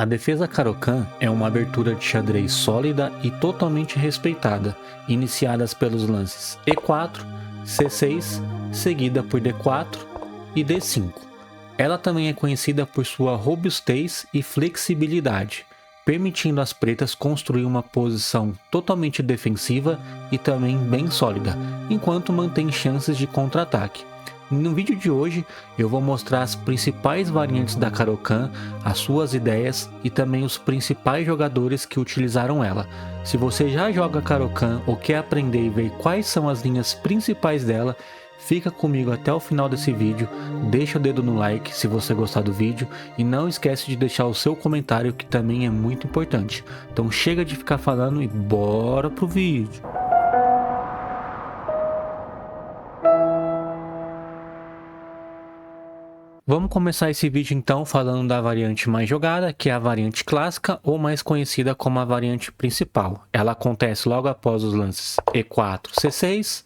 A defesa Caro-Kann é uma abertura de xadrez sólida e totalmente respeitada, iniciadas pelos lances E4, C6, seguida por D4 e D5. Ela também é conhecida por sua robustez e flexibilidade, permitindo às pretas construir uma posição totalmente defensiva e também bem sólida, enquanto mantém chances de contra-ataque. No vídeo de hoje eu vou mostrar as principais variantes da Caro-Kann, as suas ideias e também os principais jogadores que utilizaram ela. Se você já joga Caro-Kann ou quer aprender e ver quais são as linhas principais dela, fica comigo até o final desse vídeo, deixa o dedo no like se você gostar do vídeo e não esquece de deixar o seu comentário, que também é muito importante. Então chega de ficar falando e bora pro vídeo! Vamos começar esse vídeo então falando da variante mais jogada, que é a variante clássica, ou mais conhecida como a variante principal. Ela acontece logo após os lances E4, C6,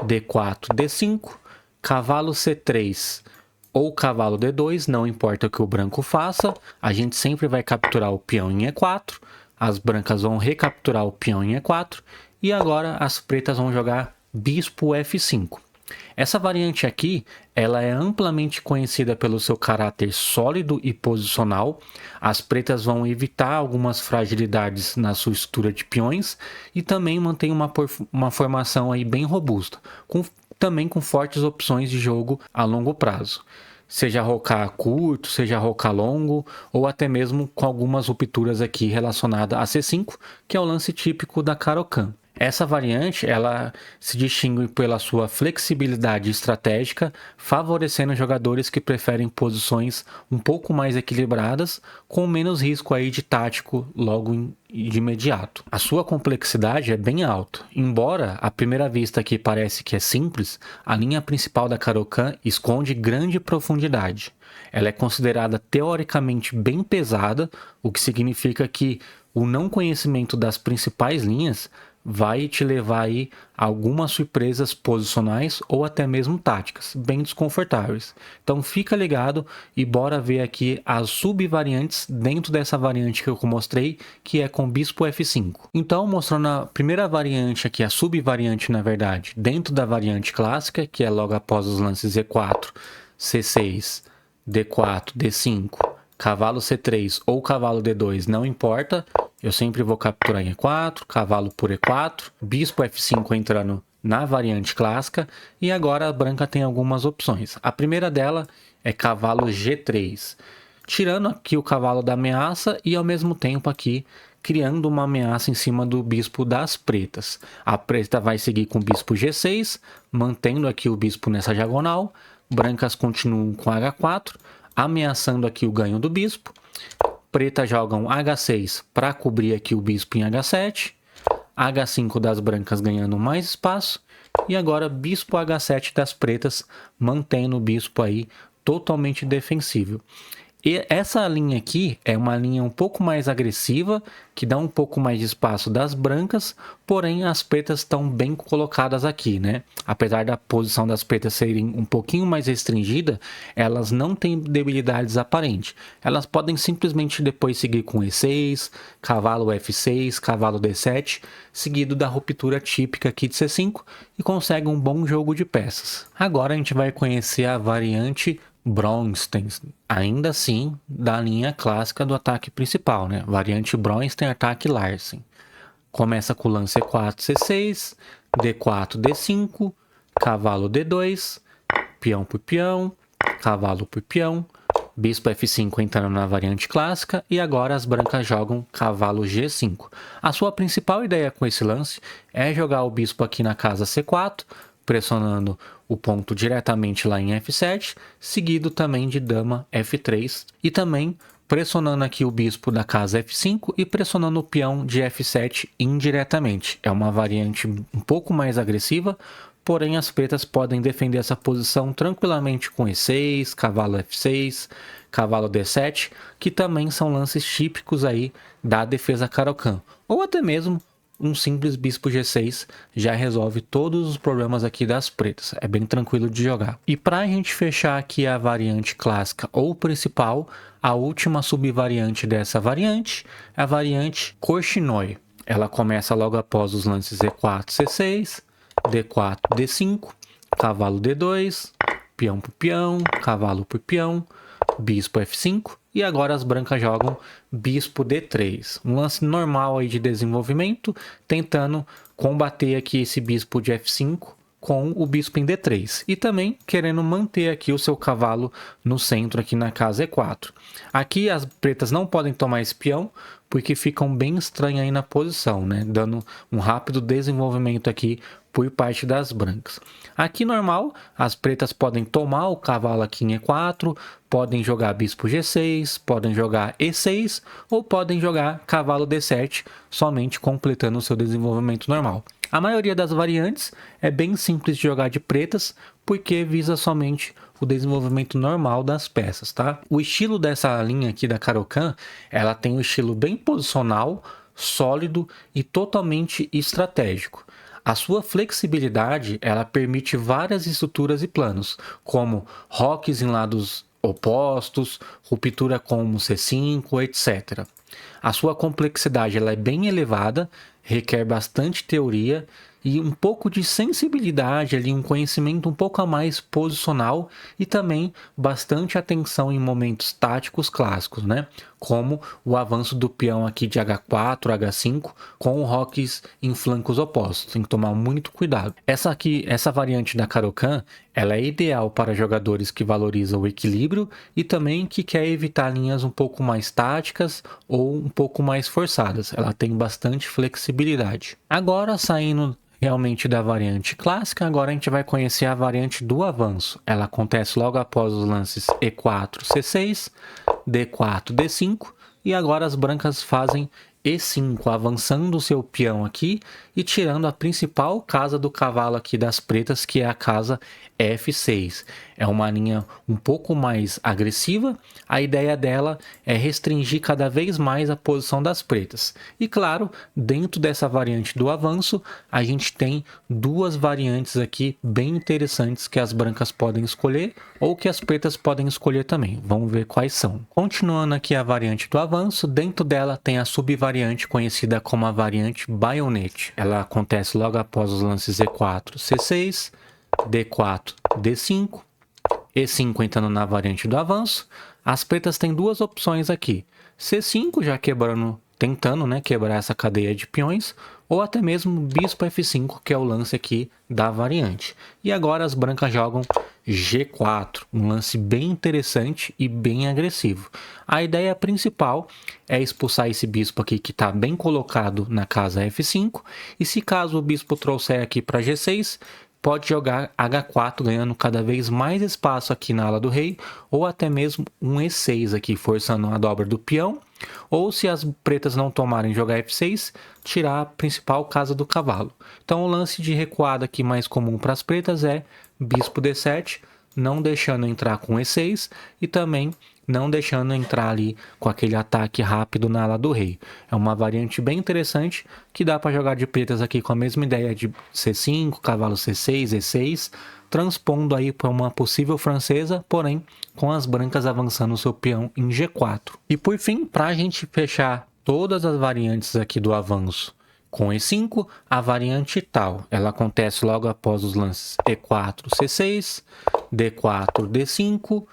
D4, D5, cavalo C3 ou cavalo D2, não importa o que o branco faça, a gente sempre vai capturar o peão em E4, as brancas vão recapturar o peão em E4, e agora as pretas vão jogar bispo F5. Essa variante aqui, ela é amplamente conhecida pelo seu caráter sólido e posicional. As pretas vão evitar algumas fragilidades na sua estrutura de peões e também mantém uma formação aí bem robusta, também com fortes opções de jogo a longo prazo. Seja rocar curto, seja rocar longo, ou até mesmo com algumas rupturas aqui relacionadas a C5, que é o lance típico da Caro-Kann. Essa variante, ela se distingue pela sua flexibilidade estratégica, favorecendo jogadores que preferem posições um pouco mais equilibradas, com menos risco aí de tático logo de imediato. A sua complexidade é bem alta. Embora à primeira vista aqui parece que é simples, a linha principal da Caro-Kann esconde grande profundidade. Ela é considerada teoricamente bem pesada, o que significa que o não conhecimento das principais linhas vai te levar aí a algumas surpresas posicionais ou até mesmo táticas, bem desconfortáveis. Então fica ligado e bora ver aqui as subvariantes dentro dessa variante que eu mostrei, que é com bispo F5. Então, mostrando a primeira variante aqui, a subvariante na verdade, dentro da variante clássica, que é logo após os lances E4, C6, D4, D5, cavalo C3 ou cavalo D2, não importa. Eu sempre vou capturar em E4, cavalo por E4, bispo F5 entrando na variante clássica, e agora a branca tem algumas opções. A primeira dela é cavalo G3, tirando aqui o cavalo da ameaça e ao mesmo tempo aqui criando uma ameaça em cima do bispo das pretas. A preta vai seguir com o bispo G6, mantendo aqui o bispo nessa diagonal, brancas continuam com H4, ameaçando aqui o ganho do bispo. Pretas jogam H6 para cobrir aqui o bispo em H7, H5 das brancas ganhando mais espaço, e agora bispo H7 das pretas, mantendo o bispo aí totalmente defensivo. E essa linha aqui é uma linha um pouco mais agressiva, que dá um pouco mais de espaço das brancas, porém as pretas estão bem colocadas aqui, né? Apesar da posição das pretas serem um pouquinho mais restringida, elas não têm debilidades aparentes. Elas podem simplesmente depois seguir com E6, cavalo F6, cavalo D7, seguido da ruptura típica aqui de C5, e conseguem um bom jogo de peças. Agora a gente vai conhecer a variante Bronstein, ainda assim da linha clássica do ataque principal, né? Variante Bronstein, ataque Larsen. Começa com o lance E4, C6, D4, D5, cavalo D2, peão por peão, cavalo por peão, bispo F5 entrando na variante clássica, e agora as brancas jogam cavalo G5. A sua principal ideia com esse lance é jogar o bispo aqui na casa C4, pressionando o ponto diretamente lá em F7, seguido também de dama F3, e também pressionando aqui o bispo da casa F5 e pressionando o peão de F7 indiretamente. É uma variante um pouco mais agressiva, porém as pretas podem defender essa posição tranquilamente com E6, cavalo F6, cavalo D7, que também são lances típicos aí da defesa Caro-Kann, ou até mesmo um simples bispo G6 já resolve todos os problemas aqui das pretas. É bem tranquilo de jogar. E para a gente fechar aqui a variante clássica ou principal, a última subvariante dessa variante é a variante Korchnoi. Ela começa logo após os lances E4, C6, D4, D5, cavalo D2, peão por peão, cavalo por peão, bispo F5 e agora as brancas jogam bispo D3. Um lance normal aí de desenvolvimento, tentando combater aqui esse bispo de F5 com o bispo em D3 e também querendo manter aqui o seu cavalo no centro aqui na casa E4. Aqui as pretas não podem tomar esse peão porque ficam bem estranhas aí na posição, né? Dando um rápido desenvolvimento aqui por parte das brancas. Aqui normal, as pretas podem tomar o cavalo aqui em E4, podem jogar bispo G6, podem jogar E6 ou podem jogar cavalo D7, somente completando o seu desenvolvimento normal. A maioria das variantes é bem simples de jogar de pretas, porque visa somente o desenvolvimento normal das peças, tá? O estilo dessa linha aqui da Caro-Kann, ela tem um estilo bem posicional, sólido e totalmente estratégico. A sua flexibilidade, ela permite várias estruturas e planos, como rocks em lados opostos, ruptura como C5, etc. A sua complexidade ela é bem elevada, requer bastante teoria e um pouco de sensibilidade ali, um conhecimento um pouco a mais posicional e também bastante atenção em momentos táticos clássicos, né? Como o avanço do peão aqui de H4, H5 com rocks em flancos opostos. Tem que tomar muito cuidado. Essa variante da Caro-Kann, ela é ideal para jogadores que valorizam o equilíbrio e também que quer evitar linhas um pouco mais táticas ou um pouco mais forçadas. Ela tem bastante flexibilidade. Agora, saindo realmente da variante clássica, agora a gente vai conhecer a variante do avanço. Ela acontece logo após os lances E4, C6, D4, D5 e agora as brancas fazem E5, avançando o seu peão aqui e tirando a principal casa do cavalo aqui das pretas, que é a casa F6. É uma linha um pouco mais agressiva, a ideia dela é restringir cada vez mais a posição das pretas. E claro, dentro dessa variante do avanço, a gente tem duas variantes aqui bem interessantes que as brancas podem escolher ou que as pretas podem escolher também. Vamos ver quais são. Continuando aqui a variante do avanço, dentro dela tem a subvariante conhecida como a variante baionete. Ela acontece logo após os lances E4, C6, D4, D5, E5 entrando na variante do avanço. As pretas têm duas opções aqui. C5 já quebrando, tentando, né, quebrar essa cadeia de peões, ou até mesmo bispo F5, que é o lance aqui da variante. E agora as brancas jogam G4, um lance bem interessante e bem agressivo. A ideia principal é expulsar esse bispo aqui que está bem colocado na casa F5, e se caso o bispo trouxer aqui para G6, pode jogar H4, ganhando cada vez mais espaço aqui na ala do rei, ou até mesmo um E6 aqui, forçando a dobra do peão, ou se as pretas não tomarem jogar F6, tirar a principal casa do cavalo. Então o lance de recuada aqui mais comum para as pretas é bispo D7, não deixando entrar com E6 e também não deixando entrar ali com aquele ataque rápido na ala do rei. É uma variante bem interessante que dá para jogar de pretas aqui com a mesma ideia de C5, cavalo C6, E6, transpondo aí para uma possível francesa, porém com as brancas avançando o seu peão em G4. E por fim, para a gente fechar todas as variantes aqui do avanço com E5, a variante tal, ela acontece logo após os lances E4, C6, D4, D5,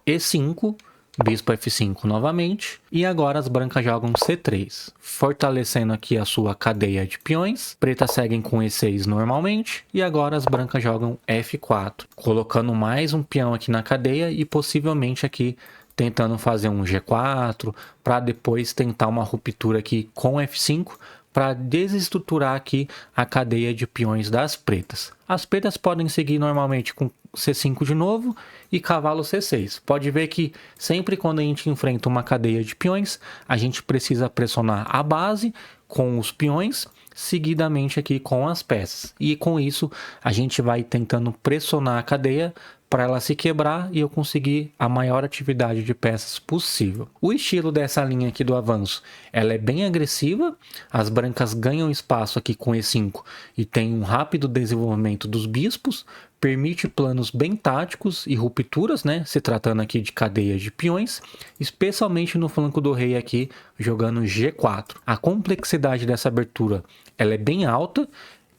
E5, bispo F5 novamente, e agora as brancas jogam C3, fortalecendo aqui a sua cadeia de peões. Pretas seguem com E6 normalmente, e agora as brancas jogam F4, colocando mais um peão aqui na cadeia e possivelmente aqui tentando fazer um G4, para depois tentar uma ruptura aqui com F5, para desestruturar aqui a cadeia de peões das pretas. As pretas podem seguir normalmente com C5 de novo e cavalo C6. Pode ver que sempre quando a gente enfrenta uma cadeia de peões, a gente precisa pressionar a base com os peões, seguidamente aqui com as peças. E com isso, a gente vai tentando pressionar a cadeia para ela se quebrar e eu conseguir a maior atividade de peças possível. O estilo dessa linha aqui do avanço, ela é bem agressiva, as brancas ganham espaço aqui com E5 e tem um rápido desenvolvimento dos bispos, permite planos bem táticos e rupturas, né, se tratando aqui de cadeias de peões, especialmente no flanco do rei aqui, jogando G4. A complexidade dessa abertura, ela é bem alta,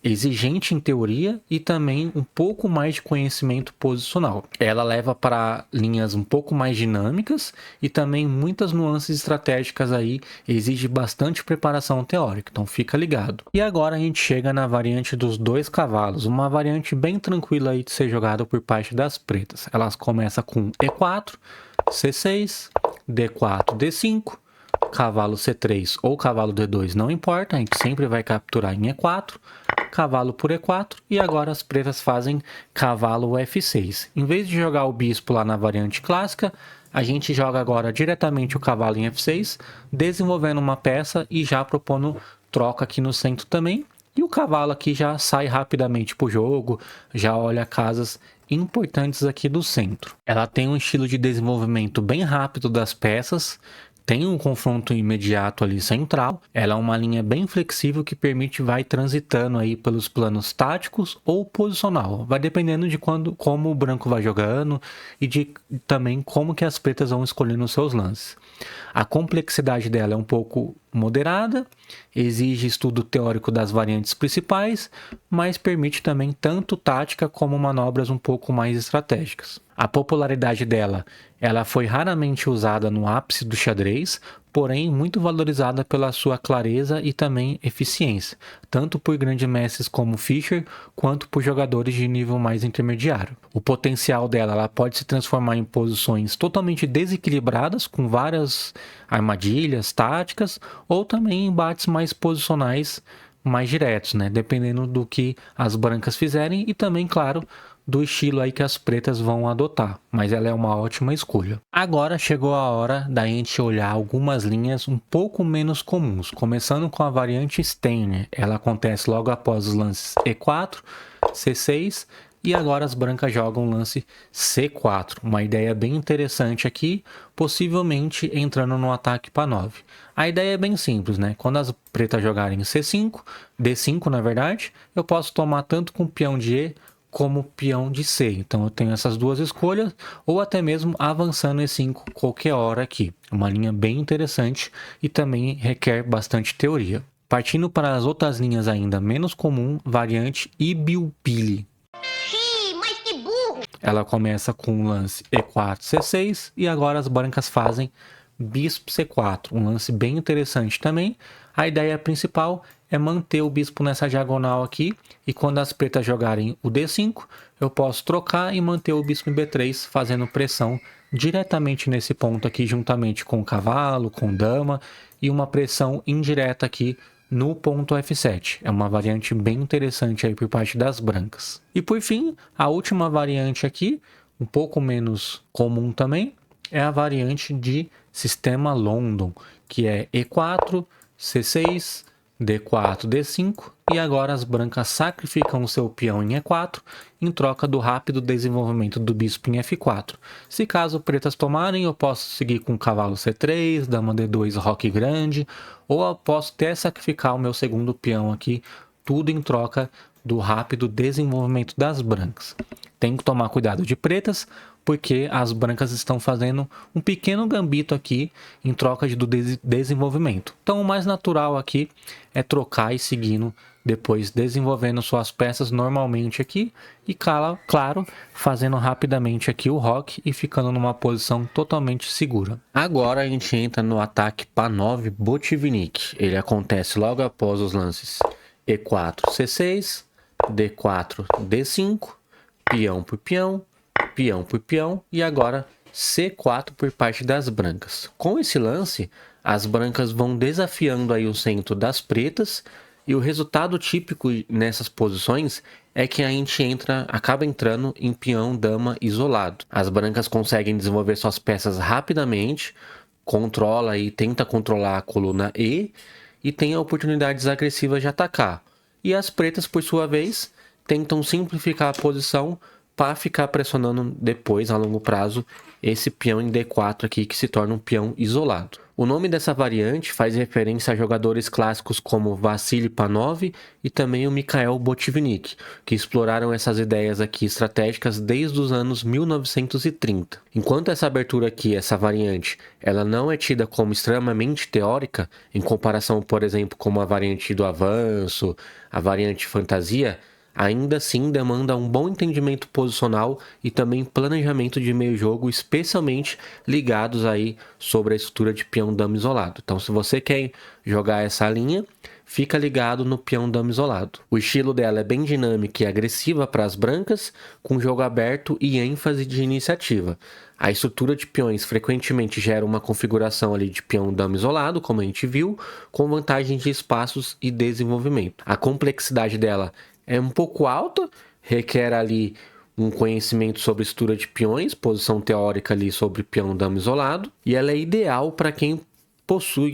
exigente em teoria e também um pouco mais de conhecimento posicional. Ela leva para linhas um pouco mais dinâmicas e também muitas nuances estratégicas aí, exige bastante preparação teórica, então fica ligado. E agora a gente chega na variante dos 2 cavalos, uma variante bem tranquila aí de ser jogada por parte das pretas. Elas começam com E4, C6, D4, D5, cavalo C3 ou cavalo D2 não importa, a gente sempre vai capturar em E4, cavalo por E4 e agora as pretas fazem cavalo F6. Em vez de jogar o bispo lá na variante clássica, a gente joga agora diretamente o cavalo em F6, desenvolvendo uma peça e já propondo troca aqui no centro também. E o cavalo aqui já sai rapidamente para o jogo, já olha casas importantes aqui do centro. Ela tem um estilo de desenvolvimento bem rápido das peças, tem um confronto imediato ali central, ela é uma linha bem flexível que permite vai transitando aí pelos planos táticos ou posicional, vai dependendo de como o branco vai jogando e de também como que as pretas vão escolhendo os seus lances. A complexidade dela é um pouco moderada, exige estudo teórico das variantes principais, mas permite também tanto tática como manobras um pouco mais estratégicas. A popularidade dela, ela foi raramente usada no ápice do xadrez, porém muito valorizada pela sua clareza e também eficiência, tanto por grandes mestres como Fischer, quanto por jogadores de nível mais intermediário. O potencial dela, ela pode se transformar em posições totalmente desequilibradas, com várias armadilhas, táticas, ou também em embates mais posicionais, mais diretos, né? Dependendo do que as brancas fizerem e também, claro, do estilo aí que as pretas vão adotar, mas ela é uma ótima escolha. Agora chegou a hora da gente olhar algumas linhas um pouco menos comuns, começando com a variante Steiner. Ela acontece logo após os lances E4, C6 e agora as brancas jogam o lance C4. Uma ideia bem interessante aqui, possivelmente entrando no ataque para 9. A ideia é bem simples, né? Quando as pretas jogarem C5, D5 na verdade, eu posso tomar tanto com o peão de E como peão de C. Então eu tenho essas duas escolhas, ou até mesmo avançando E5 qualquer hora aqui. Uma linha bem interessante e também requer bastante teoria. Partindo para as outras linhas ainda menos comum, variante Ibilbili. Mas que burro! Ela começa com o lance E4, C6 e agora as brancas fazem bispo C4, um lance bem interessante também. A ideia principal é manter o bispo nessa diagonal aqui e quando as pretas jogarem o D5, eu posso trocar e manter o bispo em B3 fazendo pressão diretamente nesse ponto aqui juntamente com o cavalo, com dama e uma pressão indireta aqui no ponto F7. É uma variante bem interessante aí por parte das brancas. E por fim, a última variante aqui, um pouco menos comum também, é a variante de sistema London, que é E4, C6, D4, D5 e agora as brancas sacrificam o seu peão em E4 em troca do rápido desenvolvimento do bispo em F4. Se caso pretas tomarem, eu posso seguir com cavalo C3, dama D2, roque grande, ou eu posso até sacrificar o meu segundo peão aqui, tudo em troca do rápido desenvolvimento das brancas. Tem que tomar cuidado de pretas, porque as brancas estão fazendo um pequeno gambito aqui em troca do desenvolvimento. Então o mais natural aqui é trocar e seguindo, depois desenvolvendo suas peças normalmente aqui e claro, fazendo rapidamente aqui o roque e ficando numa posição totalmente segura. Agora a gente entra no ataque Panov Botvinnik. Ele acontece logo após os lances E4, C6, D4, D5, peão por peão, peão por peão e agora C4 por parte das brancas. Com esse lance, as brancas vão desafiando aí o centro das pretas E o resultado típico nessas posições é que a gente acaba entrando em peão dama isolado. As brancas conseguem desenvolver suas peças rapidamente, controla e tenta controlar a coluna e tem oportunidades agressivas de atacar. E as pretas, por sua vez, tentam simplificar a posição para ficar pressionando depois, a longo prazo, esse peão em D4 aqui, que se torna um peão isolado. O nome dessa variante faz referência a jogadores clássicos como Vassili Panov e também o Mikhail Botvinnik, que exploraram essas ideias aqui estratégicas desde os anos 1930. Enquanto essa abertura aqui, essa variante, ela não é tida como extremamente teórica, em comparação, por exemplo, com a variante do avanço, a variante fantasia, ainda assim demanda um bom entendimento posicional e também planejamento de meio jogo, especialmente ligados aí sobre a estrutura de peão dama isolado. Então, se você quer jogar essa linha, fica ligado no peão dama isolado. O estilo dela é bem dinâmico e agressiva para as brancas, com jogo aberto e ênfase de iniciativa. A estrutura de peões frequentemente gera uma configuração ali de peão dama isolado, como a gente viu, com vantagens de espaços e desenvolvimento. A complexidade dela é um pouco alta, requer ali um conhecimento sobre estrutura de peões, posição teórica ali sobre peão dama isolado, e ela é ideal para quem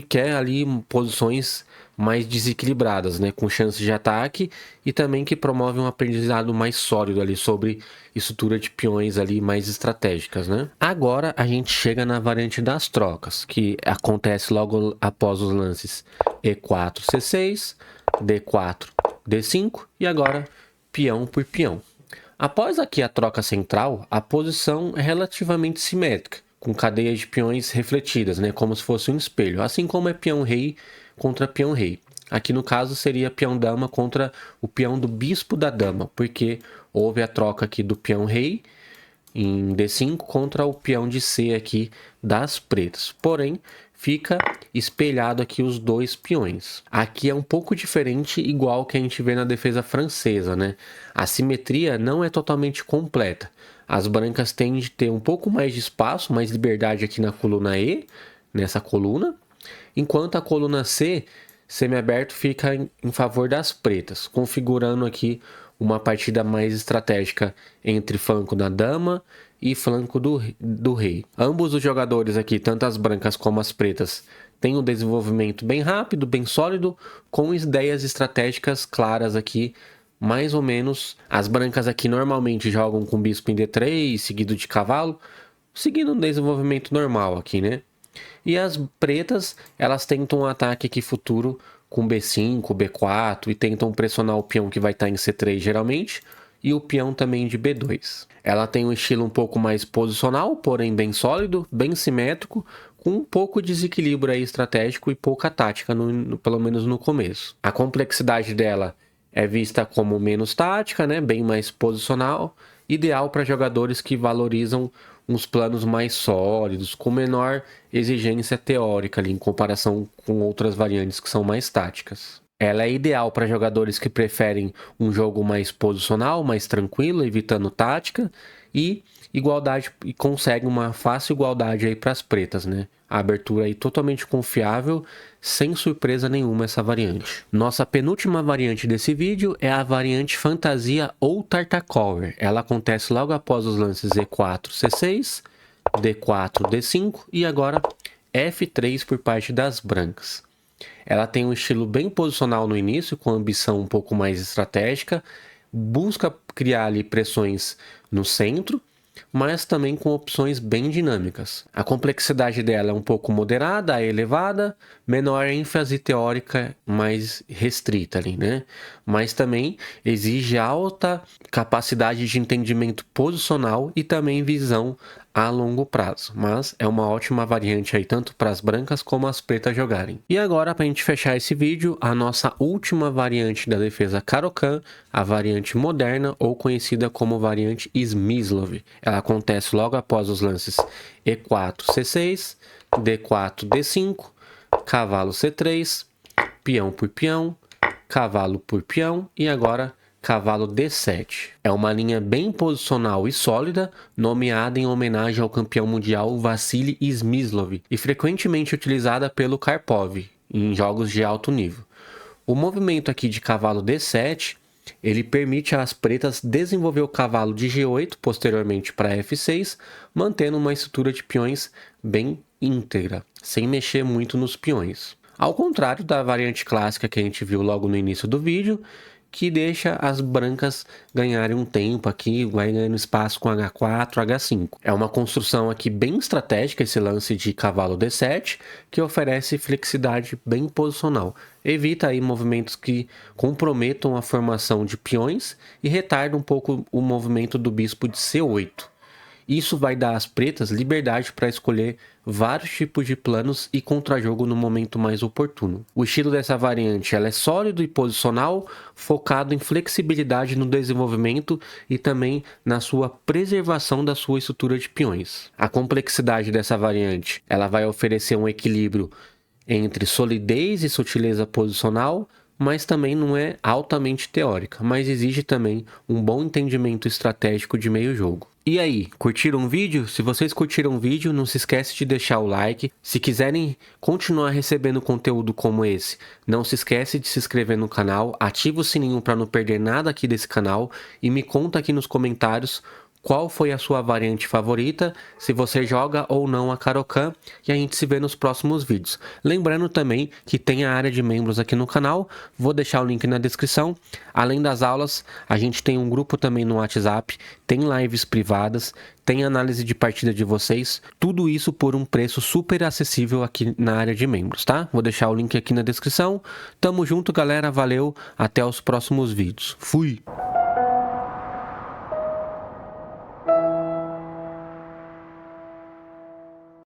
quer ali posições mais desequilibradas, né, com chances de ataque e também que promove um aprendizado mais sólido ali sobre estrutura de peões ali mais estratégicas, né? Agora a gente chega na variante das trocas, que acontece logo após os lances E4, C6, D4, D5 e agora peão por peão. Após aqui a troca central, a posição é relativamente simétrica, com cadeias de peões refletidas, né, como se fosse um espelho, assim como é peão-rei contra peão-rei. Aqui no caso seria peão-dama contra o peão do bispo da dama, porque houve a troca aqui do peão-rei em D5 contra o peão de C aqui das pretas. Porém, fica espelhado aqui os dois peões. Aqui é um pouco diferente, igual que a gente vê na defesa francesa, né? A simetria não é totalmente completa. As brancas tendem a ter um pouco mais de espaço, mais liberdade aqui na coluna E, nessa coluna, enquanto a coluna C, semiaberto, fica em favor das pretas, configurando aqui uma partida mais estratégica entre flanco da dama e flanco do rei. Ambos os jogadores aqui, tanto as brancas como as pretas, têm um desenvolvimento bem rápido, bem sólido, com ideias estratégicas claras aqui, mais ou menos. As brancas aqui normalmente jogam com bispo em D3, seguido de cavalo, seguindo um desenvolvimento normal aqui, né? E as pretas, elas tentam um ataque aqui futuro com B5, B4 e tentam pressionar o peão que vai estar em C3 geralmente, e o peão também de B2. Ela tem um estilo um pouco mais posicional, porém bem sólido, bem simétrico, com um pouco de desequilíbrio aí estratégico e pouca tática, pelo menos no começo. A complexidade dela é vista como menos tática, né, bem mais posicional, ideal para jogadores que valorizam uns planos mais sólidos, com menor exigência teórica ali, em comparação com outras variantes que são mais táticas. Ela é ideal para jogadores que preferem um jogo mais posicional, mais tranquilo, evitando tática, e igualdade, e consegue uma fácil igualdade aí para as pretas, né? A abertura aí totalmente confiável, sem surpresa nenhuma essa variante. Nossa penúltima variante desse vídeo é a variante fantasia ou Tartakower. Ela acontece logo após os lances E4, C6, D4, D5 e agora F3 por parte das brancas. Ela tem um estilo bem posicional no início, com ambição um pouco mais estratégica, busca criar ali pressões no centro, mas também com opções bem dinâmicas. A complexidade dela é um pouco moderada a elevada, menor ênfase teórica, mais restrita ali, né? Mas também exige alta capacidade de entendimento posicional e também visão a longo prazo, mas é uma ótima variante aí tanto para as brancas como as pretas jogarem. E agora, para a gente fechar esse vídeo, a nossa última variante da defesa Caro-Kann, a variante moderna ou conhecida como variante Smyslov. Ela acontece logo após os lances E4, C6, D4, D5, cavalo C3, peão por peão, cavalo por peão e agora cavalo D7. É uma linha bem posicional e sólida, nomeada em homenagem ao campeão mundial Vassili Smyslov e frequentemente utilizada pelo Karpov em jogos de alto nível. O movimento aqui de cavalo D7, ele permite às pretas desenvolver o cavalo de G8, posteriormente para F6, mantendo uma estrutura de peões bem íntegra, sem mexer muito nos peões. Ao contrário da variante clássica que a gente viu logo no início do vídeo, que deixa as brancas ganharem um tempo aqui, vai ganhando espaço com H4, H5. É uma construção aqui bem estratégica esse lance de cavalo D7, que oferece flexibilidade bem posicional. Evita aí movimentos que comprometam a formação de peões e retarda um pouco o movimento do bispo de C8. Isso vai dar às pretas liberdade para escolher vários tipos de planos e contrajogo no momento mais oportuno. O estilo dessa variante ela é sólido e posicional, focado em flexibilidade no desenvolvimento e também na sua preservação da sua estrutura de peões. A complexidade dessa variante ela vai oferecer um equilíbrio entre solidez e sutileza posicional, mas também não é altamente teórica, mas exige também um bom entendimento estratégico de meio jogo. E aí, curtiram o vídeo? Se vocês curtiram o vídeo, não se esquece de deixar o like. Se quiserem continuar recebendo conteúdo como esse, não se esquece de se inscrever no canal, ativa o sininho para não perder nada aqui desse canal e me conta aqui nos comentários qual foi a sua variante favorita, se você joga ou não a Caro-Kann, e a gente se vê nos próximos vídeos. Lembrando também que tem a área de membros aqui no canal, vou deixar o link na descrição. Além das aulas, a gente tem um grupo também no WhatsApp, tem lives privadas, tem análise de partida de vocês, tudo isso por um preço super acessível aqui na área de membros, tá? Vou deixar o link aqui na descrição. Tamo junto, galera, valeu, até os próximos vídeos. Fui!